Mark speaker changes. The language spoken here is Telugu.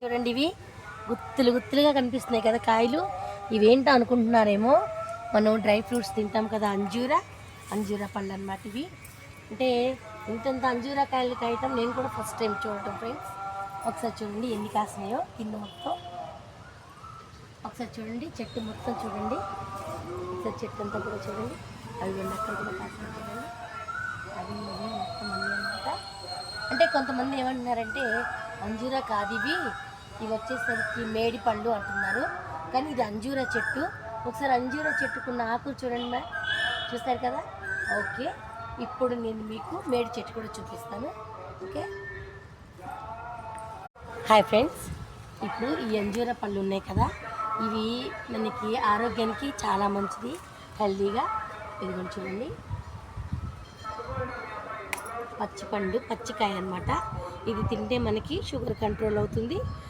Speaker 1: చూడండి, ఇవి గుత్తులు గుత్తులుగా కనిపిస్తున్నాయి కదా కాయలు. ఇవేంటో అనుకుంటున్నారేమో, మనం డ్రై ఫ్రూట్స్ తింటాం కదా, అంజూరా పళ్ళు అన్నమాట ఇవి. అంటే ఇంతంత అంజూరా కాయలు కాయటం నేను కూడా ఫస్ట్ టైం చూడటం ఫ్రెండ్స్. ఒకసారి చూడండి ఎన్ని కాసినాయో కింద మొత్తం. ఒకసారి చూడండి చెట్టు మొత్తం చూడండి, ఒకసారి చెట్టు అంతా కూడా చూడండి. అవి అక్కడ కూడా కాసిన చూడండి, అవి ఇవి మొత్తం అన్నీ అనమాట. అంటే కొంతమంది ఏమంటున్నారంటే అంజూరా కాదు ఇవి వచ్చేసరికి మేడి పళ్ళు అంటున్నారు, కానీ ఇది అంజూరా చెట్టు. ఒకసారి అంజూరా చెట్టుకున్న ఆకులు చూడండి, చూస్తారు కదా. ఓకే, ఇప్పుడు నేను మీకు మేడి చెట్టు కూడా చూపిస్తాను. Okay, hi friends. ఇప్పుడు ఈ అంజూరా పళ్ళు ఉన్నాయి కదా, ఇవి మనకి ఆరోగ్యానికి చాలా మంచిది, హెల్దీగా. ఇదిగోండి చూడండి, పచ్చిపండు పచ్చికాయ అన్నమాట. ఇది తింటే మనకి షుగర్ కంట్రోల్ అవుతుంది.